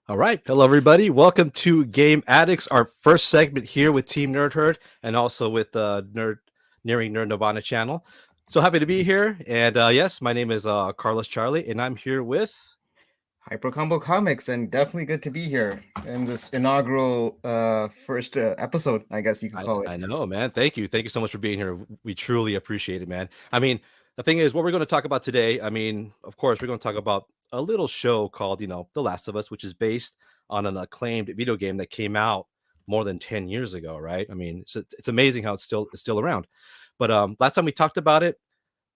All right. Hello, everybody. Welcome to Game Addicts, our first segment here with Team Nerd Herd and also with the Nearing Nerdvana channel. So happy to be here. And yes, my name is Carlos Charlie, and I'm here with Hyper Combo Comics, and definitely good to be here in this inaugural first episode, I guess you could call it. I know, man. Thank you. Thank you so much for being here. We truly appreciate it, man. I mean, the thing is, what we're going to talk about today, I mean, of course, we're going to talk about a little show called, The Last of Us, which is based on an acclaimed video game that came out more than 10 years ago, right? I mean, it's amazing how it's still around. But last time we talked about it,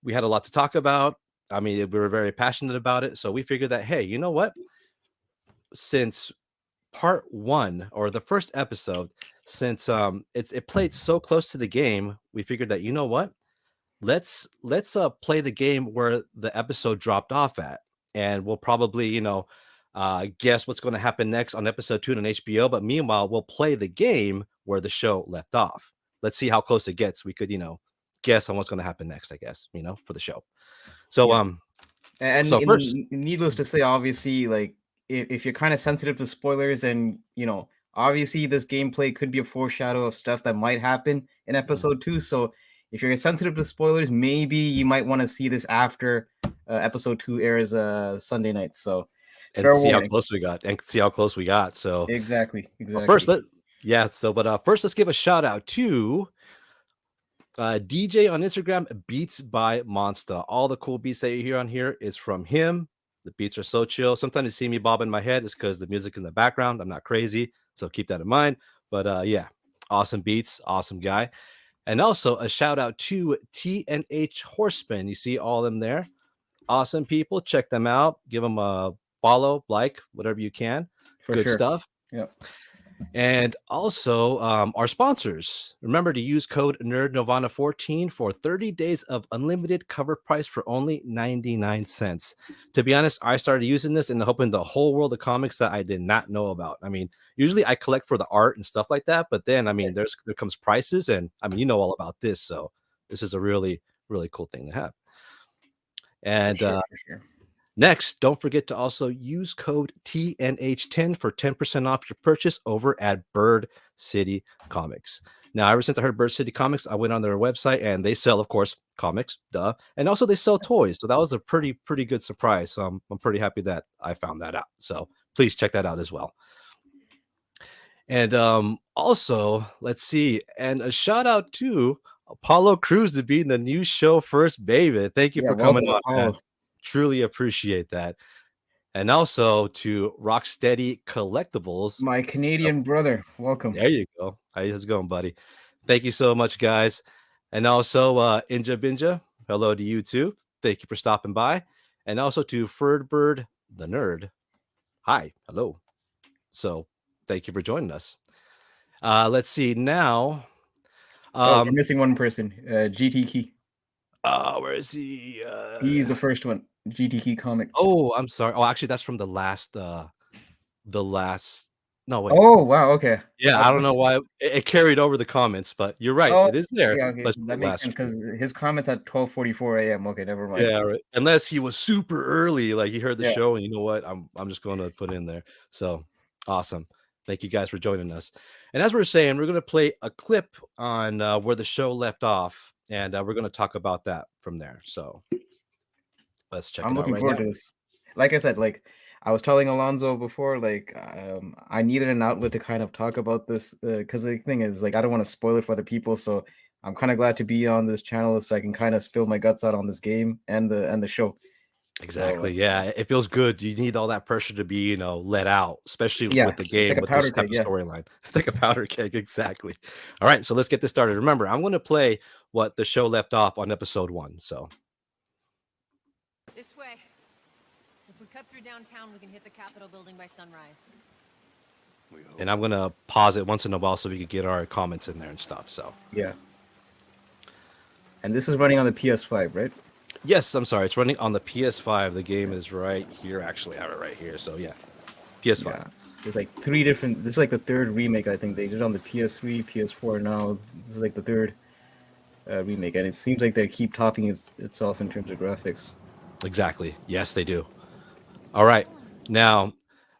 we had a lot to talk about. I mean, we were very passionate about it. So we figured that, hey, you know what? Since part one or the first episode, since it played so close to the game, we figured that, you know what? Let's play the game where the episode dropped off at, and we'll probably guess what's going to happen next on episode 2 on HBO. But meanwhile, we'll play the game where the show left off. Let's see how close it gets. We could guess on what's going to happen next, I guess, for the show. So and so first, needless to say, obviously, like if you're kind of sensitive to spoilers, and obviously this gameplay could be a foreshadow of stuff that might happen in episode 2. So if you're sensitive to spoilers, maybe you might want to see this after episode 2 airs Sunday night. So and see how close we got. So exactly. First, first let's give a shout out to DJ on Instagram, Beats by Monster. All the cool beats that you hear on here is from him. The beats are so chill. Sometimes you see me bobbing my head. It's because the music is in the background. I'm not crazy, so keep that in mind. But yeah, awesome beats, awesome guy. And also a shout out to TNH Horseman. You see all of them there. Awesome people. Check them out. Give them a follow, like, whatever you can. Good stuff. Yep. And also our sponsors. Remember to use code NerdNirvana14 for 30 days of unlimited cover price for only 99 cents. To be honest, I started using this and hoping the whole world of comics that I did not know about. I mean, usually I collect for the art and stuff like that, but then, I mean, there comes prices, and I mean, you know all about this. So this is a really, really cool thing to have. And for sure. Next, don't forget to also use code TNH10 for 10% off your purchase over at Bird City Comics. Now, ever since I heard Bird City Comics, I went on their website, and they sell, of course, comics, duh. And also they sell toys. So that was a pretty good surprise. So I'm pretty happy that I found that out. So please check that out as well. And also, let's see. And a shout out to Apollo Cruz to be in the new show First Baby. Thank you for coming on, man. Truly appreciate that. And also to Rocksteady Collectibles, my Canadian brother, welcome. There you go. How's it going, buddy? Thank you so much, guys. And also Inja Binja, hello to you too. Thank you for stopping by. And also to Ferdbird the Nerd, hi, hello. So thank you for joining us. Let's see now. We're missing one person, GT Key. Where is he? He's the first one. GT Key comic. Oh, I'm sorry. Oh, actually, that's from the last. No, wait. Oh, wow. Okay. Yeah, I don't know why it carried over the comments, but you're right. It is there. Yeah, okay. That makes sense because his comments at 12:44 a.m. Okay, never mind. Yeah, right. Unless he was super early, like he heard the show, and you know what? I'm just going to put in there. So awesome. Thank you guys for joining us. And as we're saying, we're going to play a clip on where the show left off, and we're going to talk about that from there. So let's check it out. I'm looking forward to this. Like I said, like I was telling Alonzo before, like I needed an outlet to kind of talk about this because the thing is, like, I don't want to spoil it for other people. So I'm kind of glad to be on this channel so I can kind of spill my guts out on this game and the show. Exactly. So, yeah, it feels good. You need all that pressure to be, let out, especially with the game, like with this type of storyline. It's like a powder keg. Exactly. All right, so let's get this started. Remember, I'm going to play what the show left off on episode 1. So this way. If we cut through downtown, we can hit the Capitol building by sunrise. And I'm gonna pause it once in a while so we can get our comments in there and stuff. So Yeah. And this is running on the PS5, right? yes, I'm sorry, it's running on the PS5. The game is right here. Actually, I have it right here. So yeah, PS5. Yeah. There's like three different. This is like the third remake. I think they did on the PS3, PS4. Now this is like the third remake, and it seems like they keep topping itself in terms of graphics. Exactly. Yes, they do. All right. Now,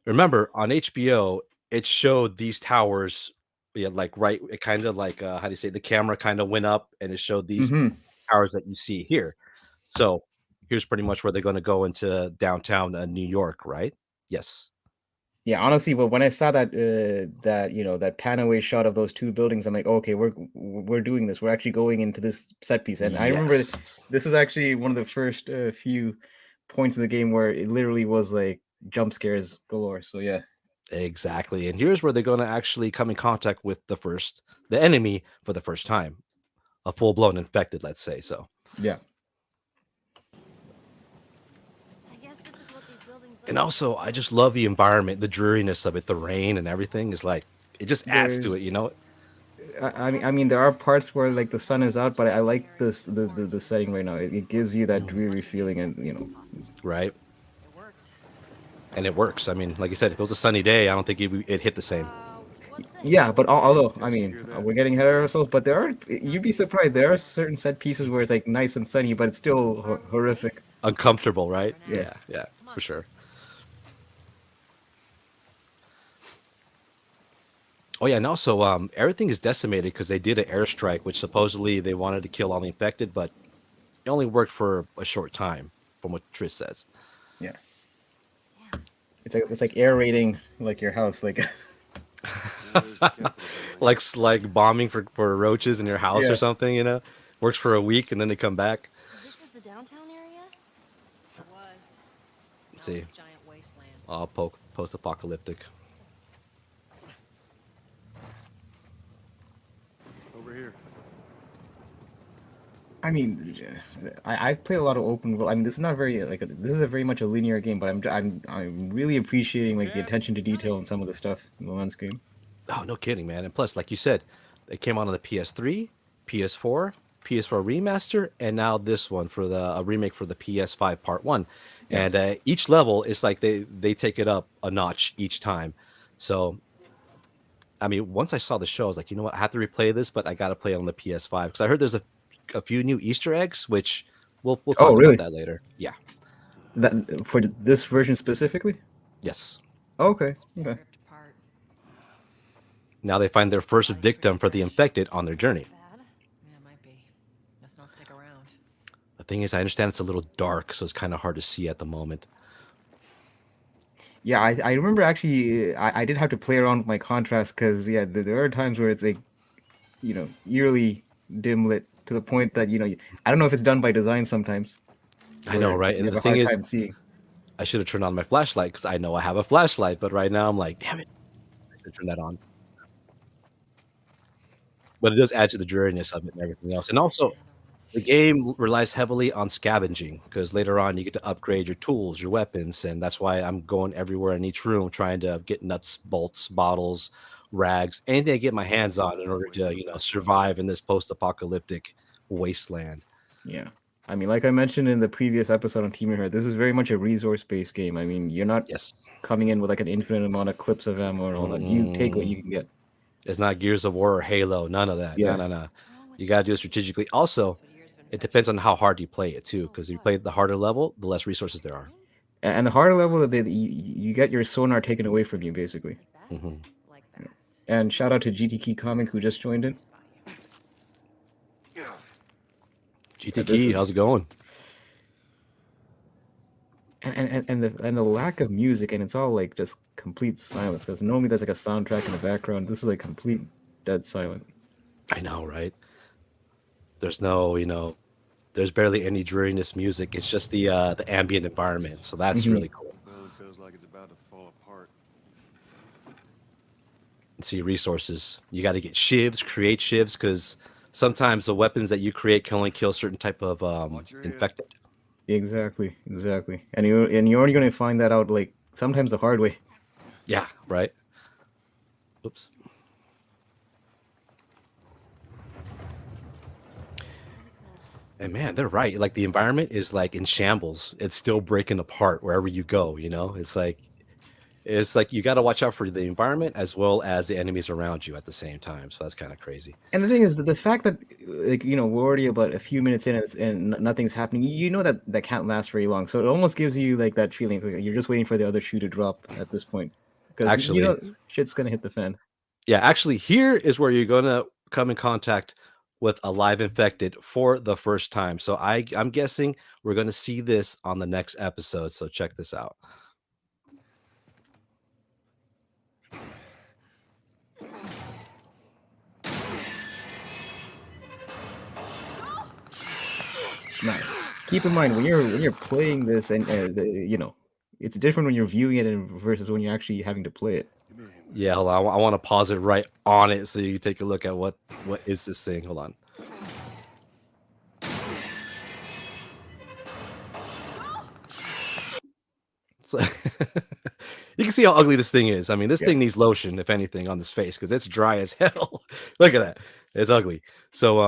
remember on HBO, it showed these towers. Yeah, like right. It kind of like how do you say? The camera kind of went up, and it showed these Mm-hmm. towers that you see here. So here's pretty much where they're going to go into downtown New York, right? Yes. Yeah, honestly, but when I saw that pan away shot of those two buildings, I'm like, okay, we're doing this. We're actually going into this set piece. And I remember Yes. this is actually one of the first few points in the game where it literally was like jump scares galore. So yeah, Exactly. And here's where they're going to actually come in contact with the enemy for the first time, a full blown infected, let's say. So, yeah, I guess this is what these buildings look and like. also, I just love the environment, the dreariness of it, the rain and everything is like, it just adds to there's. it, you know? I mean, there are parts where like the sun is out, but I like this the setting right now. It gives you that Mhm. dreary feeling, and Right. It worked. And it works. I mean, like I said, if it was a sunny day, I don't think it hit the same. What the yeah. But although I Gotta mean, secure that. we're getting ahead of ourselves, but there are you'd be surprised. There are certain set pieces where it's like nice and sunny, but it's still horrific. Uncomfortable, right? Yeah. Yeah, yeah, for sure. Oh yeah, and also everything is decimated because they did an airstrike, which supposedly they wanted to kill all the infected, but it only worked for a short time, from what Trish says. Yeah. It's like air raiding like your house, like There's the Capitol building. Like bombing for roaches in your house or yeah. something, you know? Works for a week and then they come back. This is the downtown area? It was. Let's Now see. it's a giant wasteland. All post apocalyptic. Over here. I mean, I play a lot of open world. I mean, this is not very this is a very much a linear game, but I'm really appreciating like the attention to detail and some of the stuff in the landscape. Oh, no kidding, man. And plus, like you said, it came out on the PS3, PS4, PS4 remaster, and now this one for the a remake for the PS5 Part 1. Yeah. And each level is like they take it up a notch each time. So I mean, once I saw the show, I was like, you know what? I have to replay this, but I got to play it on the PS5 because I heard there's a few new Easter eggs, which we'll Oh, talk about really? that later. Yeah. That for this version specifically? Yes. Okay. Okay. Ripped apart. Now they find their first victim for the infected on their journey. Bad. Yeah, it might be. Let's not stick around. The thing is, I understand it's a little dark, so it's kind of hard to see at the moment. Yeah, I remember actually I did have to play around with my contrast because yeah, there are times where it's like eerily dim lit to the point that I don't know if it's done by design sometimes I know, where right? you And have the a thing hard is, time seeing. I should have turned on my flashlight because I know I have a flashlight, but right now I'm like, damn it, I should turn that on. But it does add to the dreariness of it and everything else. And also, the game relies heavily on scavenging because later on you get to upgrade your tools, your weapons, and that's why I'm going everywhere in each room trying to get nuts, bolts, bottles, rags, anything I get my hands on in order to, survive in this post-apocalyptic wasteland. Yeah. I mean, like I mentioned in the previous episode on Team Her, this is very much a resource-based game. I mean, you're not Yes. coming in with like an infinite amount of clips of ammo and all that. You take what Mm, you can get. it's not Gears of War or Halo, none of that. No, Yeah. no, no. What's wrong with You got to do it strategically. Also, That's what years of it infection depends on how is. hard you play it too, because if you play the harder level, the less resources there are. And the harder level, you get your sonar taken away from you, basically. Bats? Hmm. Like bats. And shout out to GT Comic who just joined in. Pass by you. GT This Key, is how's it going? and the lack of music, and it's all like just complete silence because normally there's like a soundtrack in the background. This is like complete dead silent. I know, right? There's no, there's barely any dreariness music. It's just the ambient environment. So that's Hmm. really cool. Building feels like it's about to fall apart. And see resources. You got to get shivs, create shivs, because sometimes the weapons that you create can only kill certain type of Watch your head. infected. Exactly. And you're only gonna find that out like sometimes the hard way. Yeah, right. Oops. Really cool. And man, they're right. Like the environment is like in shambles. It's still breaking apart wherever you go. It's like you got to watch out for the environment as well as the enemies around you at the same time. So that's kind of crazy. And the thing is, the fact that like we're already about a few minutes in and nothing's happening, you know that that can't last very long. So it almost gives you like that feeling like you're just waiting for the other shoe to drop at this point, because Actually, shit's gonna hit the fan. yeah, actually, here is where you're gonna come in contact with a live infected for the first time. So I'm guessing we're gonna see this on the next episode. So check this out. Now, keep in mind when you're playing this, and it's different when you're viewing it versus when you're actually having to play it. Come here. Yeah, hold on. I want to pause it right on it so you can take a look at what is this thing. Hold on. So you can see how ugly this thing is. I mean, this Yeah. thing needs lotion, if anything, on this face because it's dry as hell. Look at that. It's ugly. So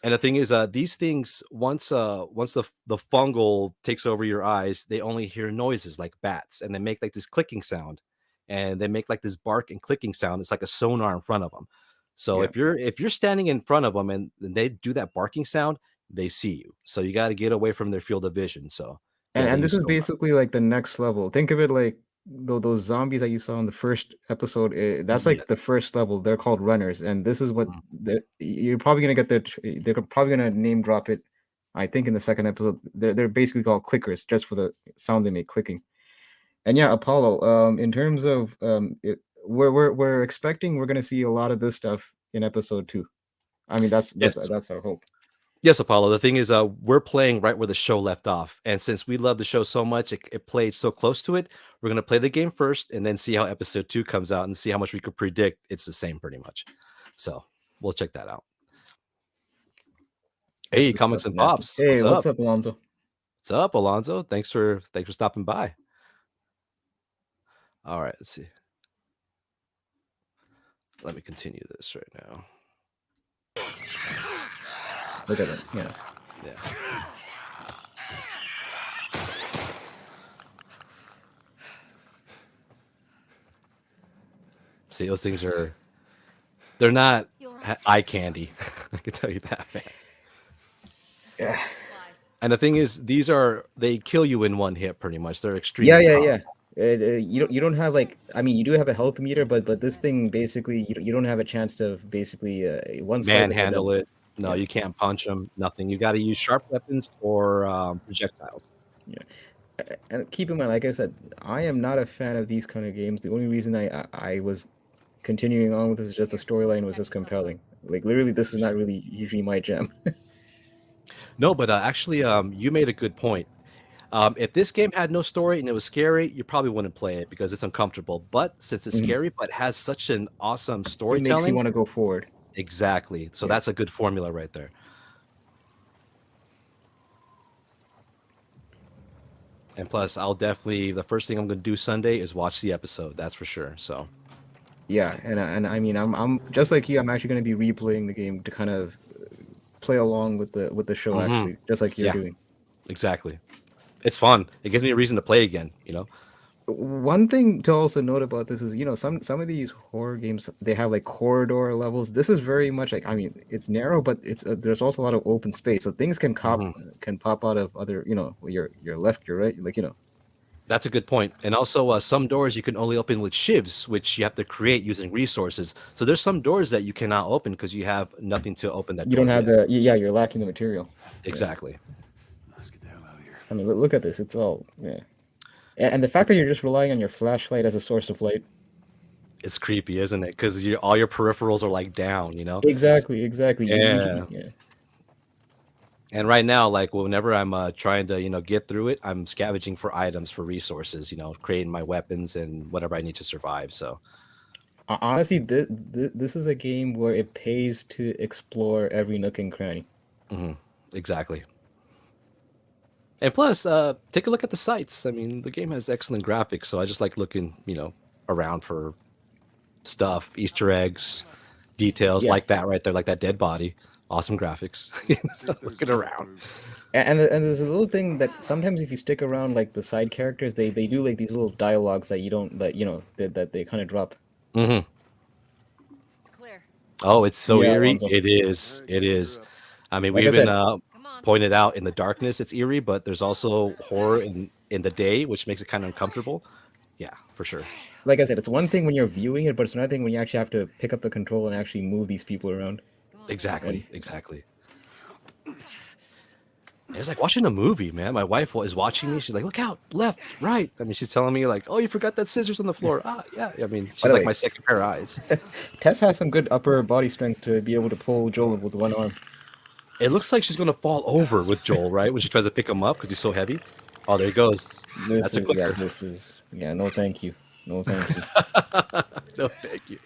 and the thing is, these things once the fungal takes over your eyes, they only hear noises like bats, and they make like this clicking sound, and they make like this bark and clicking sound. It's like a sonar in front of them. So Yeah. if you're standing in front of them and they do that barking sound, they see you. So you got to get away from their field of vision. So yeah, they And this use is sonar. basically like the next level. Think of it like those zombies that you saw in the first episode. That's Yes. like the first level. They're called runners, and this is what Mhm. you're probably gonna get. They're probably gonna name drop it. I think in the second episode, they're basically called clickers, just for the sound they make clicking. And yeah, Apollo. In terms of we're expecting we're gonna see a lot of this stuff in episode 2. I mean, Yes. that's our hope. Yes, Apollo. The thing is, we're playing right where the show left off, and since we love the show so much, it played so close to it. We're gonna play the game first, and then see how episode 2 comes out, and see how much we could predict. It's the same, pretty much. So we'll check that out. Yeah, Hey, this stuff comics and nasty. pops, Hey, what's up? what's up, Alonzo? What's up, Alonzo? Thanks for stopping by. All right, let's see. Let me continue this right now. Look at that. Yeah. Yeah. See, those things they're not You alright? eye candy. I can tell you that, man. Yeah. Supplies. And the thing is, they kill you in one hit, pretty much. They're Yeah, extremely yeah, powerful. yeah. You don't have like, I mean, you do have a health meter, but this thing basically you don't have a chance to basically one swipe and they're Manhandle done. it. No, Yeah. you can't punch them. Nothing. You got to use sharp weapons or projectiles. And keep in mind, like I said, I am not a fan of these kind of games. The only reason I was continuing on with this is just the storyline was just compelling. Like literally, this is not really usually my jam. No, but actually, you made a good point. If this game had no story and it was scary, you probably wouldn't play it because it's uncomfortable. But since it's Mhm. scary but has such an awesome It makes you storytelling, want to go forward. exactly. So Yeah. that's a good formula right there. And plus, I'll definitely the first thing I'm going to do Sunday is watch the episode. That's for sure. So Yeah, and I mean, I'm just like you. I'm actually going to be replaying the game to kind of play along with the show, Mhm. actually, just like you're Yeah. doing. exactly, it's fun. It gives me a reason to play again. One thing to also note about this is, some of these horror games they have like corridor levels. This is very much like, I mean, it's narrow, but it's there's also a lot of open space, so things can pop out of other, your left, your right, like That's a good point. And also, some doors you can only open with shivs, which you have to create using resources. So there's some doors that you cannot open because you have nothing to open that you door don't have with. yeah, you're lacking the material. Exactly. Let's get the hell out of here. I mean, look at this. It's all and the fact that you're just relying on your flashlight as a source of light. It's creepy, isn't it? Because all your peripherals are like down. Exactly. Yeah. Yeah. And right now, like whenever I'm trying to, get through it, I'm scavenging for items for resources, creating my weapons and whatever I need to survive. So Honestly, this is a game where it pays to explore every nook and cranny. exactly. And plus, take a look at the sights. I mean, the game has excellent graphics, so I just like looking, around for stuff, Easter eggs, details Yeah. like that right there, like that dead body. Awesome graphics. Looking around. And there's a little thing that sometimes if you stick around like the side characters, they do like these little dialogues that you don't that that they kind of drop. Hmm. It's clear. Oh, it's so Yeah, eerie. Alonzo. It is. It is. I mean, Like we I even said, Come on. pointed out in the darkness it's eerie, but there's also horror in the day, which makes it kind of uncomfortable. Yeah, for sure. like I said, it's one thing when you're viewing it, but it's another thing when you actually have to pick up the control and actually move these people around. Come on. Exactly. Exactly. It's like watching a movie, man. My wife is watching me. She's like, "Look out, left, right." I mean, she's telling me like, "Oh, you forgot that scissors on the floor." Ah, yeah. I mean, By she's the like way, my second pair of eyes. Tess has some good upper body strength to be able to pull Joel with one arm. It looks like she's gonna fall over with Joel, right? When she tries to pick him up because he's so heavy. Oh, there he goes. That's a clicker. No, thank you, no, thank you. No, thank you.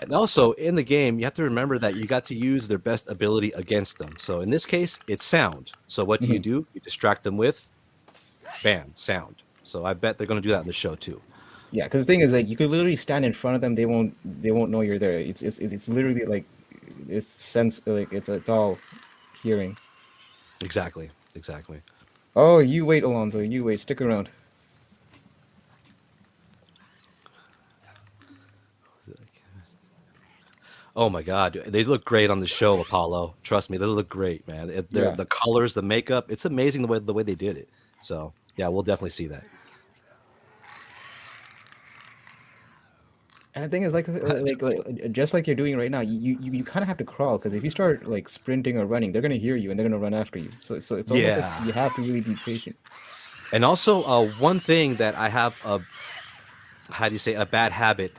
And also in the game, you have to remember that you got to use their best ability against them. So in this case, it's sound. So what do? Mhm. You distract them with, bam, sound. So I bet they're gonna do that in the show too. Yeah, because the thing is, like, you could literally stand in front of them; they won't know you're there. It's literally like it's sense like it's all hearing. Exactly. Exactly. Oh, you wait, Alonzo. You wait. Stick around. Oh my God, they look great on the show, Apollo. Trust me, they look great, man. They're Yeah. the colors, the makeup. It's amazing the way they did it. So yeah, we'll definitely see that. And the thing is, just like you're doing right now, you kind of have to crawl because if you start like sprinting or running, they're gonna hear you and they're gonna run after you. So it's almost like Yeah, you have to really be patient. and also one thing that I have a how do you say a bad habit.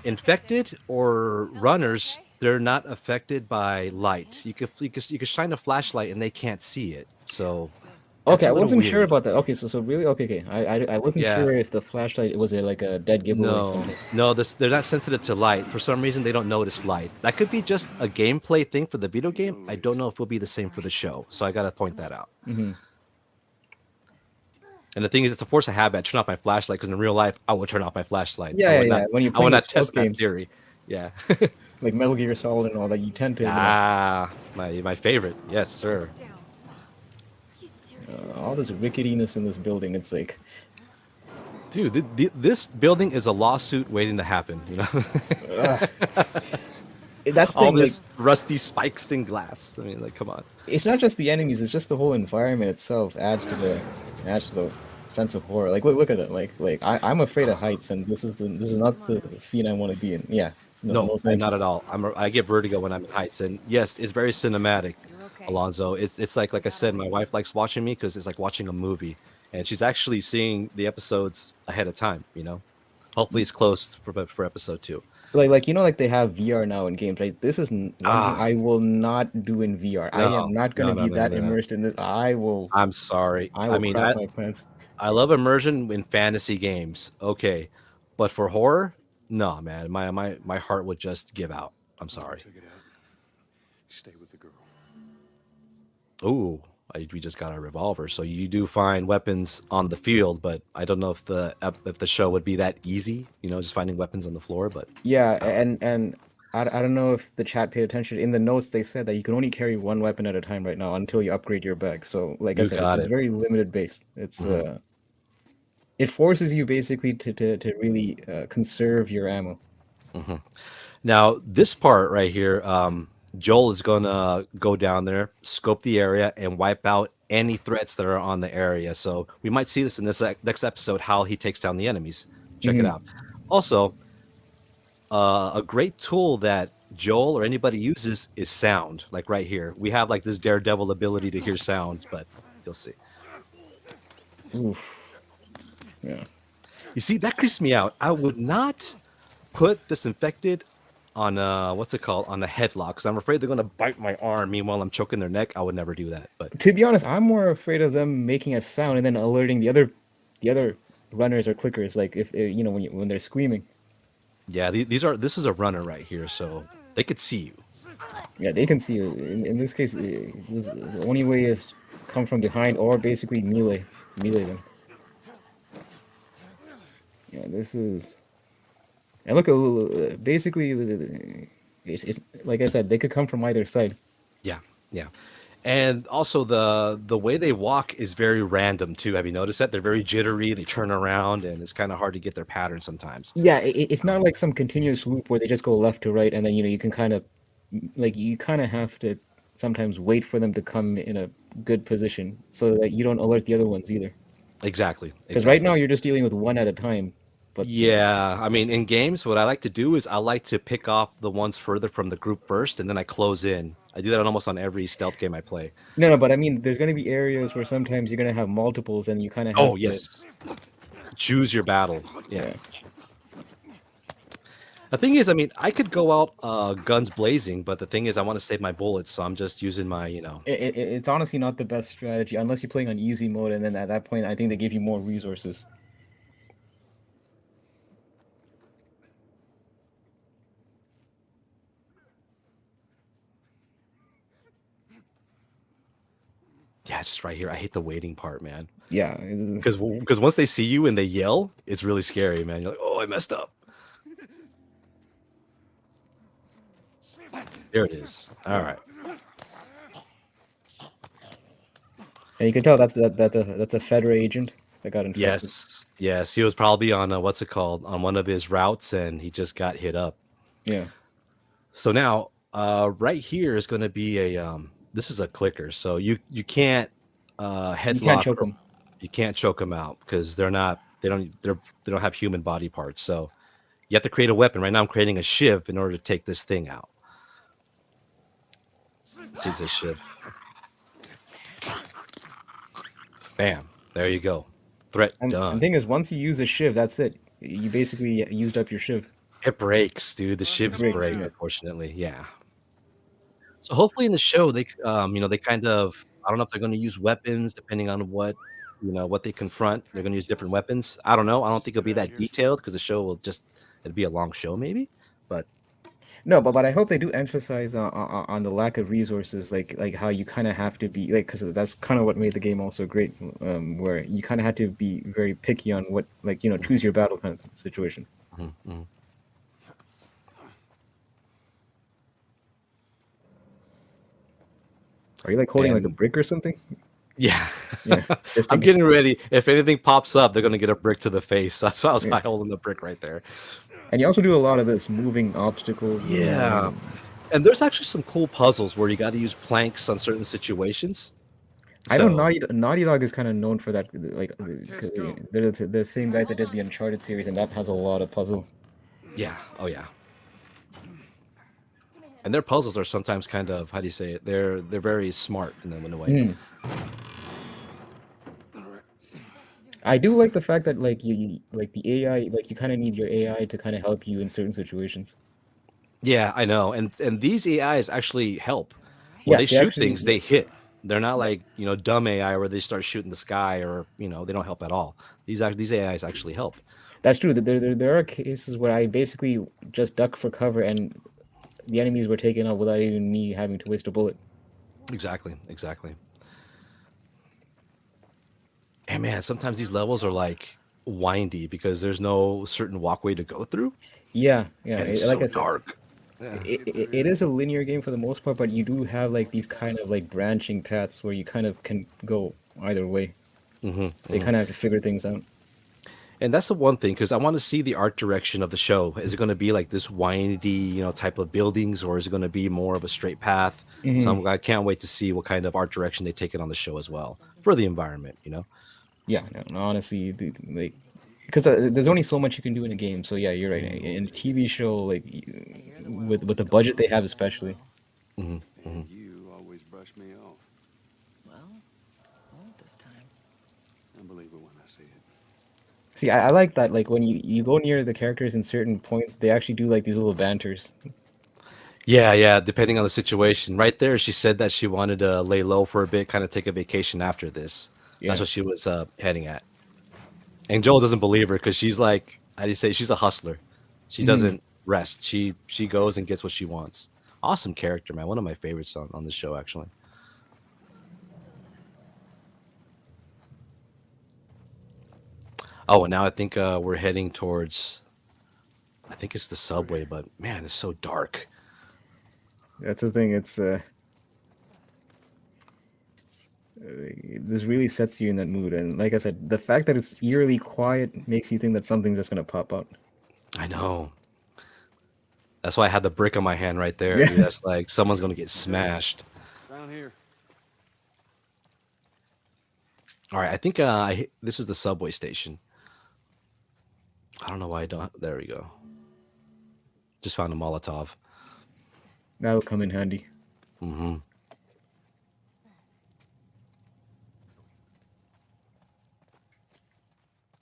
Infected or runners, they're not affected by light. You could shine a flashlight and they can't see it. So Okay, that's a I little wasn't sure weird. about that. Okay, so really, okay. I wasn't Yeah. sure if the flashlight was like a dead giveaway No, something. no, they're not sensitive to light. For some reason, they don't notice light. That could be just a gameplay thing for the video game. I don't know if it'll be the same for the show. So I gotta point that out. Hmm. And the thing is, it's a force of habit. I turn off my flashlight because in real life, I would turn off my flashlight. I Yeah, would not. When you're I would playing the not stealth test that games theory. Yeah. like Metal Gear Solid and all that, you tend to, Ah, my favorite. Yes, sir. Down. You serious? all this ricketiness in this building. It's like, Dude, this building is a lawsuit waiting to happen. You know, ugh. That's the all thing. Like, this rusty spikes in glass. I mean, like, come on. it's not just the enemies; it's just the whole environment itself adds to the sense of horror. Like, look at it. I'm afraid of heights, and this is not the scene I want to be in. Yeah, No, no, thank not you. at all. I get vertigo when I'm in heights, and yes, it's very cinematic, You're okay. Alonzo. It's like I said, my wife likes watching me because it's like watching a movie, and she's actually seeing the episodes ahead of time. You know, hopefully it's close for episode 2. Like like they have VR now in games, right? This is one thing Ah, I will not do in VR. I no, am not no, gonna no, be no, that no, no. immersed in this. I'm sorry. I I will mean, crap I my pants. I love immersion in fantasy games. Okay, but for horror, no, man. My heart would just give out. I'm sorry. Check it out. Stay with the girl. Ooh, we just got a revolver, so you do find weapons on the field, but I don't know if the show would be that easy, just finding weapons on the floor. But Yeah, uh, and I don't know if the chat paid attention. In the notes, they said that you can only carry one weapon at a time right now until you upgrade your bag. So, like I you said, got it's it. very limited based. Mhm, It forces you basically to really conserve your ammo. mhm. Now this part right here, Joel is gonna go down there, scope the area, and wipe out any threats that are on the area. So we might see this in this next episode how he takes down the enemies. Check it Hmm. out. Also, a great tool that Joel or anybody uses is sound. Like right here, we have like this daredevil ability to hear sound, but you'll see. Oof. Yeah. You see, that creeps me out. I would not put disinfected on what's it called on a headlock because I'm afraid they're gonna bite my arm. Meanwhile, I'm choking their neck. I would never do that. But To be honest, I'm more afraid of them making a sound and then alerting the other runners or clickers. Like if when they're screaming. yeah, this is a runner right here, so they could see you. Yeah, they can see you. In this case, the only way is come from behind or basically melee them. Yeah, this is And look, basically, it's like I said, they could come from either side. Yeah, yeah. And also the way they walk is very random too. Have you noticed that? They're very jittery, they turn around, and it's kind of hard to get their pattern sometimes. Yeah, it's not like some continuous loop where they just go left to right, and then you can kind of like you kind of have to sometimes wait for them to come in a good position so that you don't alert the other ones either. Exactly, Because right now exactly. you're just dealing with one at a time. But Yeah, I mean, in games, what I like to do is I like to pick off the ones further from the group first, and then I close in. I do that on almost on every stealth game I play. no, but I mean, there's going to be areas where sometimes you're going to have multiples, and you kind of Oh, have to. yes. Choose your battle. Yeah. Yeah, The thing is, I mean, I could go out guns blazing, but the thing is, I want to save my bullets, so I'm just using my, it's honestly not the best strategy unless you're playing on easy mode, and then at that point, I think they give you more resources. yeah, it's just right here. I hate the waiting part, man. Yeah, Because once they see you and they yell, it's really scary, man. You're like, oh, I messed up. There it is. All right. and you can tell that's a Fedra agent that got infected. Yes. Yes. He was probably on what's it called? On one of his routes, and he just got hit up. Yeah. So now, right here is going to be this is a clicker. So you can't You headlock can't choke them. you can't choke them out because they don't have human body parts. So you have to create a weapon. Right now, I'm creating a shiv in order to take this thing out. See, it's a shiv. Bam. There you go. Threat And the done. thing is, once you use a shiv, that's it. You basically used up your shiv. It breaks, dude. The shivs breaks, break, yeah. unfortunately. Yeah. So hopefully in the show they kind of I don't know if they're going to use weapons depending on what they confront. They're going to use different weapons. I don't know. I don't think it'll be that detailed because the show it'll be a long show maybe. But No, but I hope they do emphasize on the lack of resources, like how you kind of have to be like, because that's kind of what made the game also great, where you kind of had to be very picky on what, like, choose your battle kind of situation. mhm, mhm. Are you like holding like a And brick or something? yeah, Yeah, just I'm in getting ready. If anything pops up, they're going to get a brick to the face. That's why I was yeah. holding the brick right there. And you also do a lot of this moving obstacles. Yeah. And there's actually some cool puzzles where you got to use planks on certain situations. I know So Naughty Dog is kind of known for that, like, because they're the same guys that did the Uncharted series, and that has a lot of puzzle. yeah, oh yeah. And their puzzles are sometimes kind of how do you say it? They're very smart in a way. Mm. I do like the fact that like like the AI, like you kind of need your AI to kind of help you in certain situations. Yeah, I know. And these AIs actually help. When Yeah, they they shoot actually. things, they hit. They're not like, dumb AI where they start shooting the sky or, they don't help at all. These AIs actually help. That's true. There are cases where I basically just duck for cover and the enemies were taken out without even me having to waste a bullet. Exactly, exactly. And man, sometimes these levels are like windy because there's no certain walkway to go through, Yeah, and it's like so I said, dark. Yeah. it is a linear game for the most part, but you do have like these kind of like branching paths where you kind of can go either way. Hmm, So you kind of have to figure things out. And that's the one thing because I want to see the art direction of the show. Is it going to be like this windy, type of buildings, or is it going to be more of a straight path? So Hmm. I can't wait to see what kind of art direction they take it on the show as well for the environment. Yeah, no, honestly, like, because there's only so much you can do in a game. So yeah, you're right. In a TV show, like with the budget they have, especially. Hmm, hmm. And you always brush me off. Well, I won't this time. I believe it when I see it. See, I like that. Like when you go near the characters in certain points, they actually do like these little banters. Yeah, yeah. Depending on the situation, right there, she said that she wanted to lay low for a bit, kind of take a vacation after this. That's Yeah. what she was heading at. And Joel doesn't believe her because she's like, how do you say? She's a hustler. She Hmm. doesn't rest. She goes and gets what she wants. Awesome character, man. One of my favorites on the show, actually. Oh, and now I think we're heading towards. I think it's the subway, but man, it's so dark. That's the thing. It's this really sets you in that mood, and like I said, the fact that it's eerily quiet makes you think that something's just gonna pop out. I know. That's why I had the brick on my hand right there. Yeah. Dude, that's like someone's gonna get smashed. Down here. All right, I think this is the subway station. I don't know why I don't. There we go. Just found a Molotov. That'll come in handy. Mm-hmm.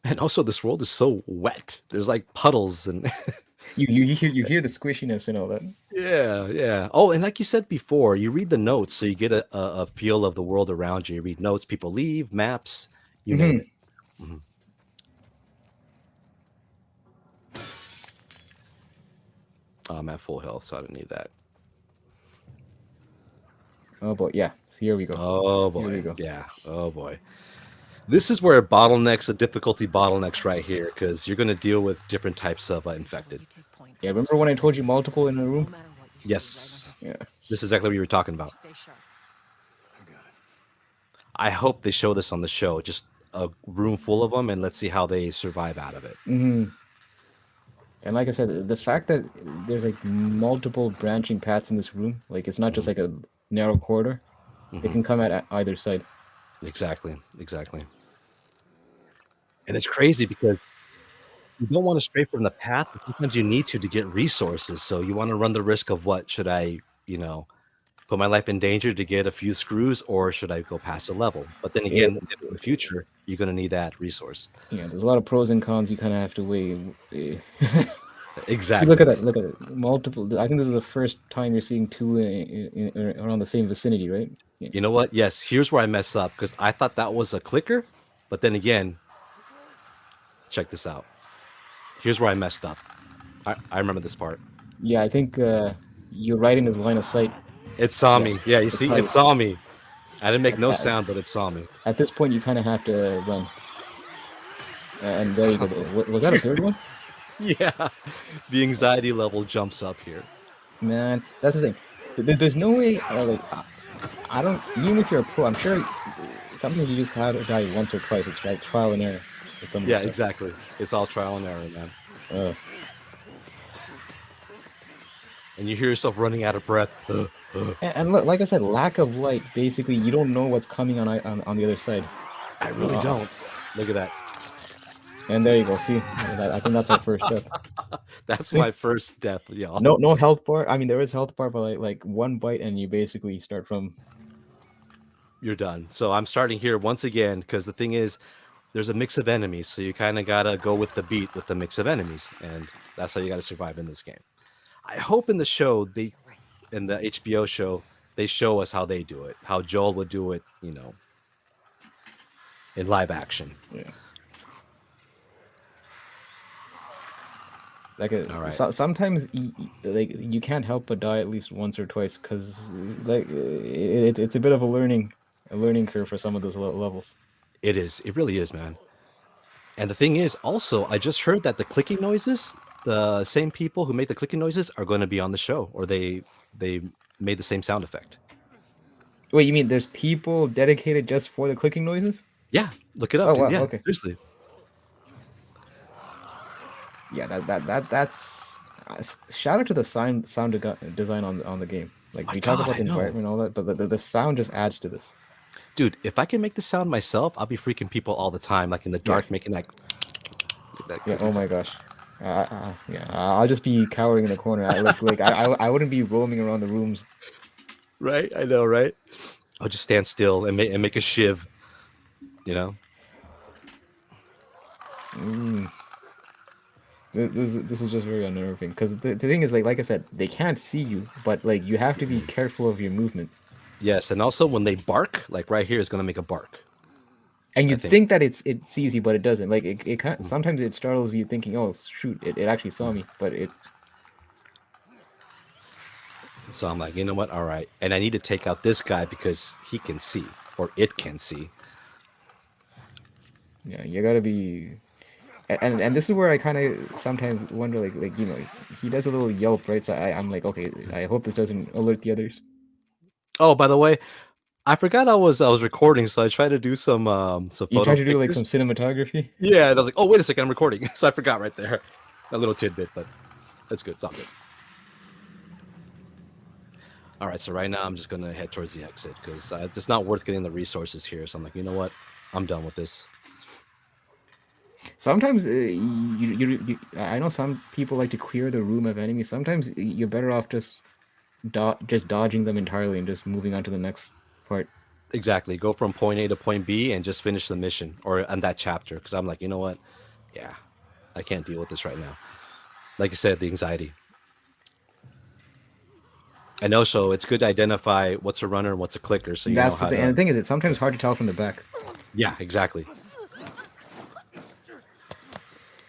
And also, this world is so wet. There's like puddles and You hear the squishiness and all that. yeah. Oh, and like you said before, you read the notes, so you get a feel of the world around you. You read notes, people leave, maps, you name it. Mhm. I'm at full health, so I don't need that. Oh boy, yeah. Here we go. Oh Here we boy, go. yeah. Oh boy. This is where it bottlenecks, the difficulty bottlenecks right here, because you're going to deal with different types of infected. You take point. Yeah, remember when I told you multiple in a No room? matter what you see, Yes. Yeah. This is exactly what you were talking about. stay sharp. I got it. I hope they show this on the show, just a room full of them, and let's see how they survive out of it. hmm And like I said, the fact that there's like multiple branching paths in this room, like it's not just like a narrow corridor. They Mhm. can come at either side. Exactly. And it's crazy because you don't want to stray from the path, but sometimes you need to get resources. So you want to run the risk of what should I, put my life in danger to get a few screws, or should I go past a level? But then again, in the future, you're going to need that resource. Yeah, there's a lot of pros and cons you kind of have to weigh. See, Exactly. look at that. Look at it. Multiple. I think this is the first time you're seeing two around the same vicinity, right? Yeah. You know what? Yes, here's where I mess up because I thought that was a clicker, but then again, check this out. Here's where I messed up. I remember this part. Yeah, I think you're right in his line of sight. It saw Yeah, me. Yeah, you it's see, like- it saw me. I didn't make no Yeah. sound, but it saw me. At this point, you kind of have to run. And there you go. Was that a third one? Yeah, the anxiety level jumps up here. Man, that's the thing. There's no way. I don't. Even if you're a pro, I'm sure sometimes you just have to die once or twice. It's like trial and error. With some of this Yeah, stuff. exactly. It's all trial and error, man. Uh, And you hear yourself running out of breath. and look, like I said, lack of light. Basically, you don't know what's coming on the other side. I really don't. Look at that. And there you go. See, I think that's our first death. That's my first death, y'all. No health bar. I mean, there is health bar, but like one bite, and you basically start from. You're done. So I'm starting here once again because the thing is, there's a mix of enemies, so you kind of gotta go with the beat with the mix of enemies, and that's how you gotta survive in this game. I hope in the show in the HBO show, they show us how they do it, how Joel would do it, in live action. Yeah. Like All right. sometimes like you can't help but die at least once or twice because like it's a bit of a learning curve for some of those levels. It is. It really is, man. And the thing is, also, I just heard that the clicking noises, the same people who made the clicking noises are going to be on the show, or they made the same sound effect. Wait, you mean there's people dedicated just for the clicking noises? Yeah, look it up. Oh, dude. wow, Yeah, okay. seriously. Yeah, that's shout out to the sound design on the game. Like My we talk God, about I the know. environment and all that, but the sound just adds to this. Dude, if I can make the sound myself, I'll be freaking people all the time, like in the dark, making that. Yeah. Oh my gosh. Yeah. I'll just be cowering in the corner. I wouldn't be roaming around the rooms. Right? I know, right? I'll just stand still and make a shiv. You know? This is just very unnerving because the thing is like I said, they can't see you, but like you have to be careful of your movement. Yes, and also when they bark, like right here is gonna make a bark. And you think- think that it sees you, but it doesn't. Like it can't, sometimes it startles you thinking, oh shoot, it actually saw me, but it. So I'm like, you know what? All right, and I need to take out this guy because he can see, or it can see. Yeah, you gotta be. And this is where I kind of sometimes wonder, like he does a little yelp, right? So I'm like, okay, I hope this doesn't alert the others. Oh, by the way, I forgot I was recording, so I tried to do some You photo try to do like pictures. some cinematography. Yeah, and I was like, oh wait a second, I'm recording. So I forgot right there. A little tidbit, but that's good. It's all good. All right, so right now I'm just gonna head towards the exit because it's not worth getting the resources here. So I'm like, you know what? I'm done with this. Sometimes I know some people like to clear the room of enemies. Sometimes you're better off just dodging them entirely and just moving on to the next part. Exactly. Go from point A to point B and just finish the mission or on that chapter. Because I'm like, you know what? Yeah, I can't deal with this right now. Like I said, the anxiety. And also, it's good to identify what's a runner and what's a clicker, so you know That's the how thing. to. And the thing is, it's sometimes hard to tell from the back. Yeah, exactly.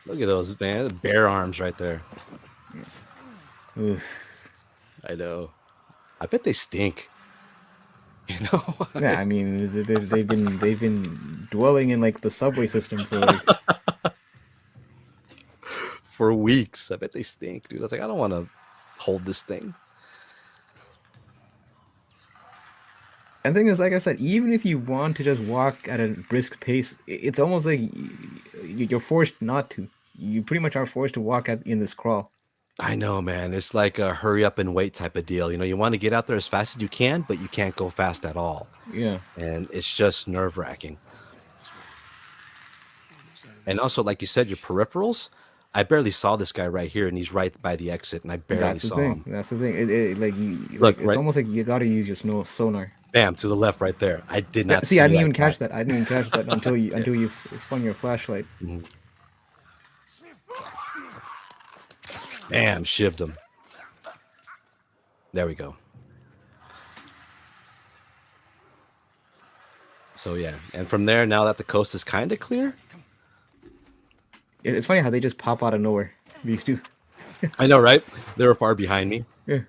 Look at those, man. Bare arms right there. Oof. I know. I bet they stink. You know? Yeah, I mean, they've been dwelling in like the subway system for like. For weeks. I bet they stink, dude. I was like, I don't want to hold this thing. And the thing is, like I said, even if you want to just walk at a brisk pace, it's almost like you're forced not to. You pretty much are forced to walk in this crawl. I know, man. It's like a hurry up and wait type of deal. You know, you want to get out there as fast as you can, but you can't go fast at all. Yeah. And it's just nerve wracking. And also, like you said, your peripherals. I barely saw this guy right here, and he's right by the exit, and I barely That's the saw thing. him. That's the thing. It like you Look, like it's right- almost like you gotta use your sonar. Bam, to the left right there. I did not See, I didn't that even guy. catch that. I didn't even catch that until you flung your flashlight. Mhm. Bam, shivved him. There we go. So yeah, and from there, now that the coast is kind of clear, It's funny how they just pop out of nowhere. These two. I know, right? They were far behind me. Yeah.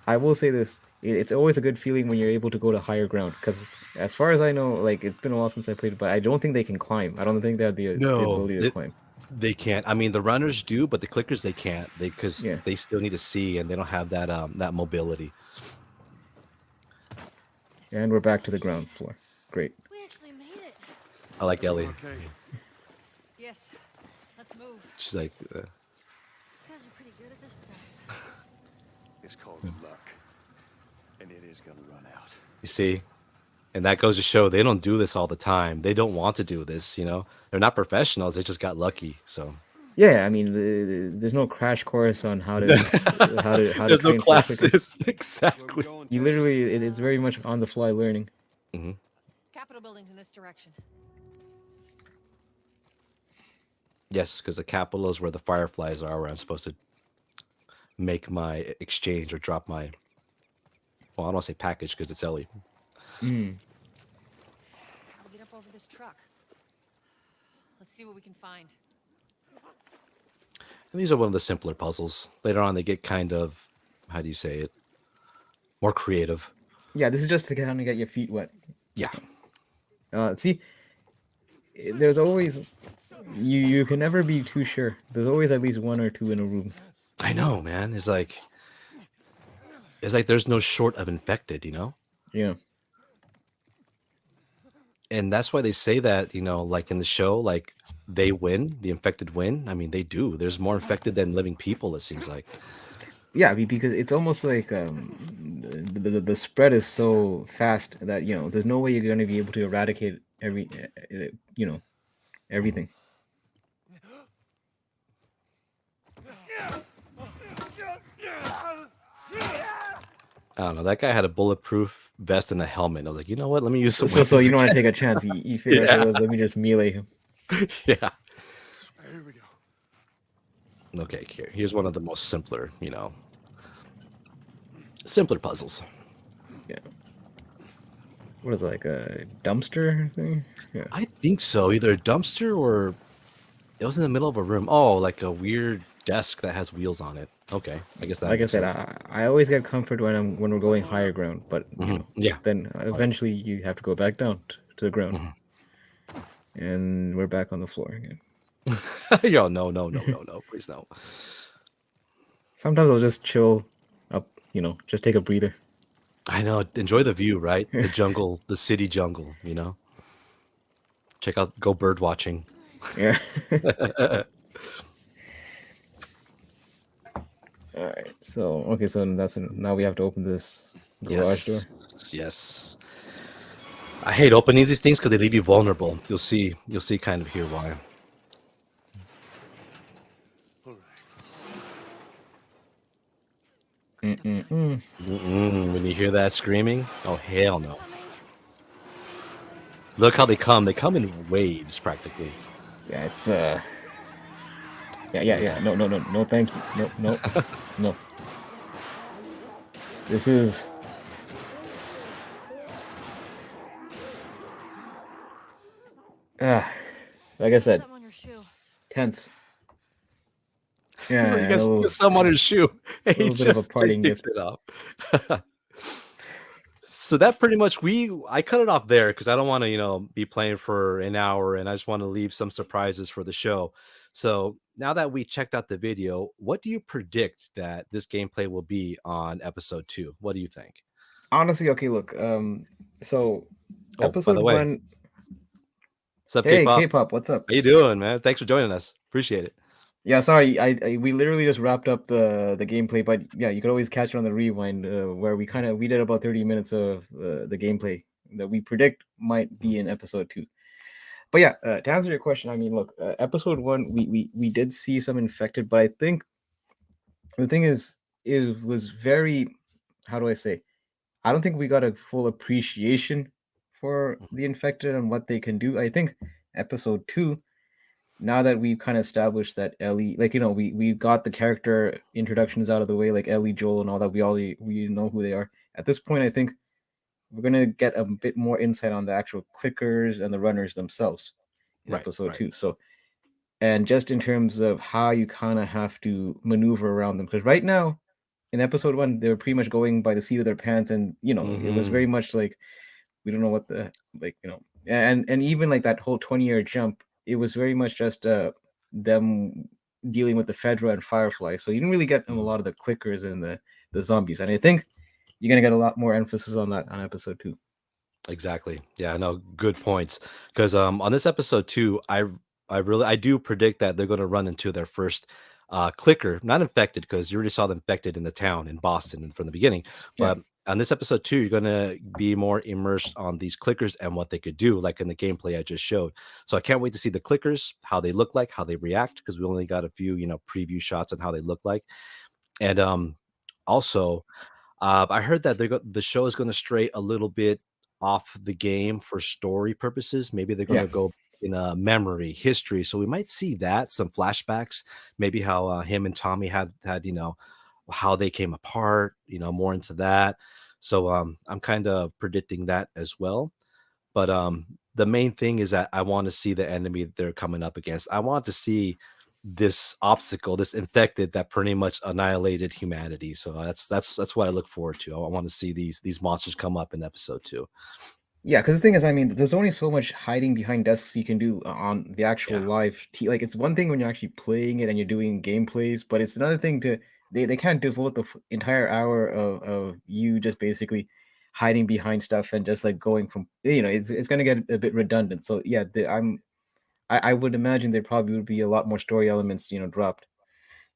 I will say this. It's always a good feeling when you're able to go to higher ground. Because as far as I know, like it's been a while since I played, but I don't think they can climb. I don't think they have the ability to climb. They can't. I mean, the runners do, but the clickers they can't. Because Yeah. they still need to see, and they don't have that that mobility. And we're back to the ground floor. Great. We actually made it. I like Ellie. Okay. Yes. Let's move. She's like, You guys are pretty good at this stuff. It's called luck. And it is gonna run out. you see, and that goes to show they don't do this all the time. They don't want to do this. You know, they're not professionals. They just got lucky. So Yeah, I mean, there's no crash course on how to there's no train for clickers. classes. Where we Exactly. going? You literally, it's very much on the fly learning. Capitol building's in this direction. Yes, because the capital is where the fireflies are, where I'm supposed to make my exchange or drop my. Well, I don't want to say package because it's Ellie. Mm. How to get up over this truck. Let's see what we can find. And these are one of the simpler puzzles. Later on, they get kind of, how do you say it, more creative. Yeah, this is just to kind of get your feet wet. Yeah. See, there's always you can never be too sure. There's always at least one or two in a room. I know, man. It's like there's no short of infected, you know? Yeah. And that's why they say that, you know, like in the show, like they win, the infected win. I mean, they do. There's more infected than living people, it seems like. Yeah, because it's almost like the spread is so fast that there's no way you're going to be able to eradicate everything. I don't know. That guy had a bulletproof vest and a helmet. I was like, you know what? Let me use some So you weapons don't want to again. take a chance. You figure, Yeah. okay, let me just melee him. Yeah. Here we go. Okay, here's one of the most simpler, simpler puzzles. Yeah. What is it, like a dumpster thing? Yeah. I think so. Either a dumpster or it was in the middle of a room. Oh, like a weird desk that has wheels on it. Okay, I guess that. Like I makes said, sense. I always get comfort when we're going higher ground, but Yeah. then eventually you have to go back down to the ground. And we're back on the floor again. Yo, no, please no. Sometimes I'll just chill up, just take a breather. I know. Enjoy the view, right? The jungle, the city jungle. Check out, go bird watching. Yeah. All right. So okay. So now we have to open this garage door. Yes. I hate opening these things because they leave you vulnerable. You'll see kind of here why. When you hear that screaming, oh hell no. Look how they come. They come in waves practically. Yeah. It's Yeah. No. Thank you. No. This is. Like I said, Something on your shoe. tense. So Yeah, you a got little, some on his shoe. He little bit of a just parting takes gift. it off. So that pretty much I cut it off there because I don't want to be playing for an hour, and I just want to leave some surprises for the show. So now that we checked out the video, what do you predict that this gameplay will be on episode 2? What do you think? Honestly, okay, look. So Oh, by episode the way, 1. what's up, Hey, K-pop? K-pop, what's up? How you doing, man? Thanks for joining us. Appreciate it. Yeah, sorry, we literally just wrapped up the gameplay, but yeah, you could always catch it on the rewind, where we did about 30 minutes of the gameplay that we predict might be in episode 2. But yeah, to answer your question, I mean, look, episode 1, we did see some infected, but I think the thing is, it was very, how do I say? I don't think we got a full appreciation for the infected and what they can do. I think episode 2, now that we've kind of established that Ellie, like, we got the character introductions out of the way, like Ellie, Joel, and all that. We know who they are. At this point, I think we're gonna get a bit more insight on the actual clickers and the runners themselves in Right. episode 2. So, and just in terms of how you kind of have to maneuver around them, because right now in episode 1 they were pretty much going by the seat of their pants, and it was very much like we don't know what the, like, and even like that whole 20-year jump, it was very much just them dealing with the Fedra and Firefly, so you didn't really get a lot of the clickers and the zombies, and I think you're gonna get a lot more emphasis on that on episode 2. Exactly. Yeah, I know. Good points. Because on this episode 2, I do predict that they're going to run into their first clicker, not infected, because you already saw them infected in the town in Boston from the beginning. Yeah. But on this episode 2, you're going to be more immersed on these clickers and what they could do, like in the gameplay I just showed. So I can't wait to see the clickers, how they look like, how they react, because we only got a few, preview shots on how they look like. And also, I heard that the show is going to stray a little bit off the game for story purposes. Maybe they're going Yeah. to go in a memory, history. So we might see that, some flashbacks, maybe how him and Tommy had how they came apart, more into that. So I'm kind of predicting that as well. But the main thing is that I want to see the enemy that they're coming up against. I want to see this obstacle, this infected that pretty much annihilated humanity. So that's what I look forward to. I want to see these monsters come up in episode 2. Yeah, because the thing is, I mean, there's only so much hiding behind desks you can do on the actual Yeah. live like, it's one thing when you're actually playing it and you're doing gameplays, but it's another thing to they can't devote the entire hour of you just basically hiding behind stuff and just like going from, it's going to get a bit redundant. So yeah, I would imagine there probably would be a lot more story elements, dropped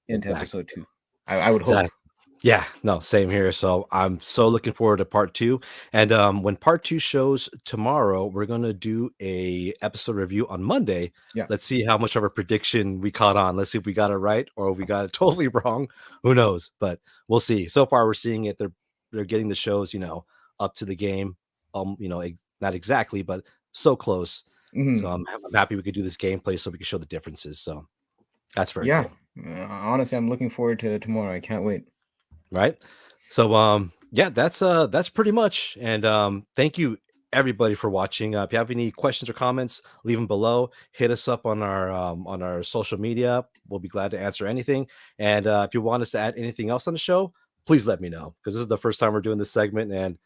into Exactly. episode 2. I would hope. Exactly. Yeah, no, same here. So I'm so looking forward to part 2. And when part 2 shows tomorrow, we're gonna do a episode review on Monday. Yeah. Let's see how much of a prediction we caught on. Let's see if we got it right or we got it totally wrong. Who knows? But we'll see. So far, we're seeing it. They're getting the shows, up to the game. Not exactly, but so close. Mhm. So I'm happy we could do this gameplay so we can show the differences. So that's very Yeah. cool. Honestly, I'm looking forward to tomorrow. I can't wait. Right. So yeah, that's pretty much. And thank you everybody for watching. If you have any questions or comments, leave them below. Hit us up on our social media. We'll be glad to answer anything. And if you want us to add anything else on the show, please let me know, because this is the first time we're doing this segment, and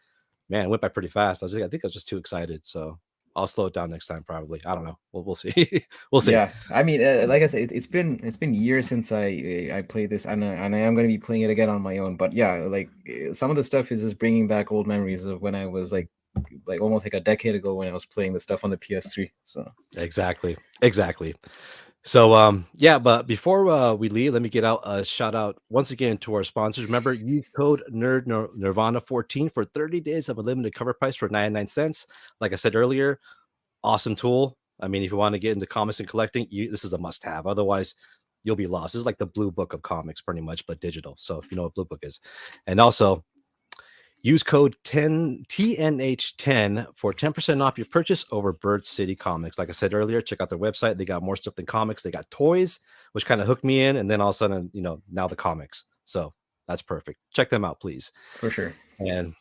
man, it went by pretty fast. I think I was just too excited. So I'll slow it down next time. Probably. I don't know. We'll see. We'll see. Yeah, I mean, like I said, it's been years since I played this, and I am going to be playing it again on my own. But yeah, like some of the stuff is just bringing back old memories of when I was like almost like a decade ago when I was playing the stuff on the PS3. So Exactly. So yeah, but before we leave, let me get out a shout out once again to our sponsors. Remember, use code Nirvana 14 for 30 days of a limited cover price for 99 cents. Like I said earlier, awesome tool. I mean, if you want to get into comics and collecting, this is a must have. Otherwise, you'll be lost. This is like the blue book of comics, pretty much, but digital. So if you know what blue book is. And also use code 10 TNH10 for 10% off your purchase over Bird City Comics. Like I said earlier, check out their website. They got more stuff than comics. They got toys, which kind of hooked me in. And then all of a sudden, now the comics. So that's perfect. Check them out, please. for sure. And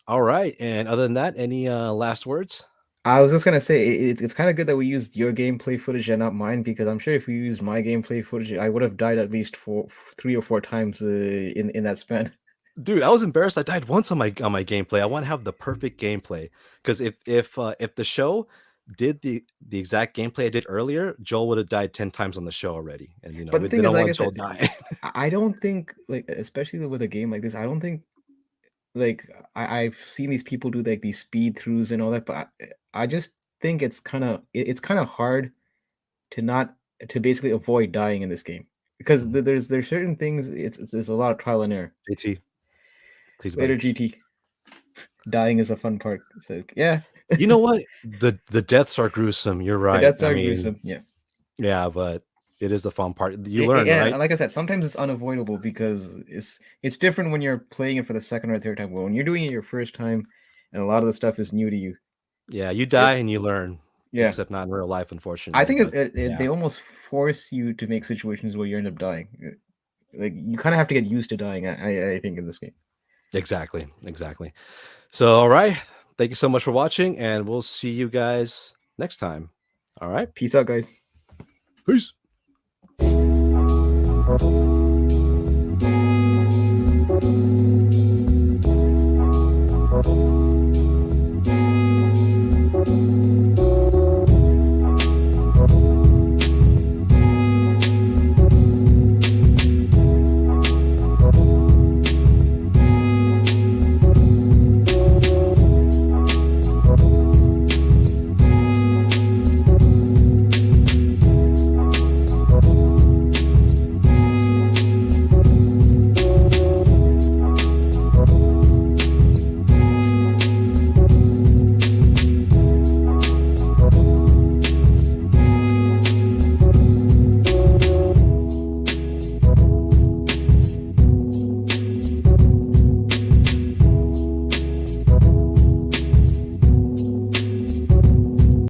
all right. And other than that, any last words? I was just gonna say it's kind of good that we used your gameplay footage and not mine, because I'm sure if we used my gameplay footage, I would have died at least 3 or 4 times in that span. Dude, I was embarrassed. I died once on my gameplay. I want to have the perfect gameplay, because if the show did the exact gameplay I did earlier, Joel would have died 10 times on the show already. And But the we thing don't is, like I want Joel said, die. I don't think, like, especially with a game like this, I don't think, like, I've seen these people do like these speed throughs and all that, but I just think it's kind of hard to basically avoid dying in this game, because there's certain things, there's a lot of trial and error. JT, please, Later, buddy. GT. Dying is a fun part. So yeah, You know what? The deaths are gruesome. You're the right. deaths I are mean, gruesome. Yeah, yeah, but it is the fun part. You learn, yeah. right? Like I said, sometimes it's unavoidable because it's different when you're playing it for the second or third time. But when you're doing it your first time, and a lot of the stuff is new to you. Yeah, you die and you learn. Yeah, Except not in real life, unfortunately. I think but yeah. they almost force you to make situations where you end up dying. Like you kind of have to get used to dying. I think in this game. Exactly. So, all right. Thank you so much for watching, and we'll see you guys next time. All right. Peace out, guys. Peace.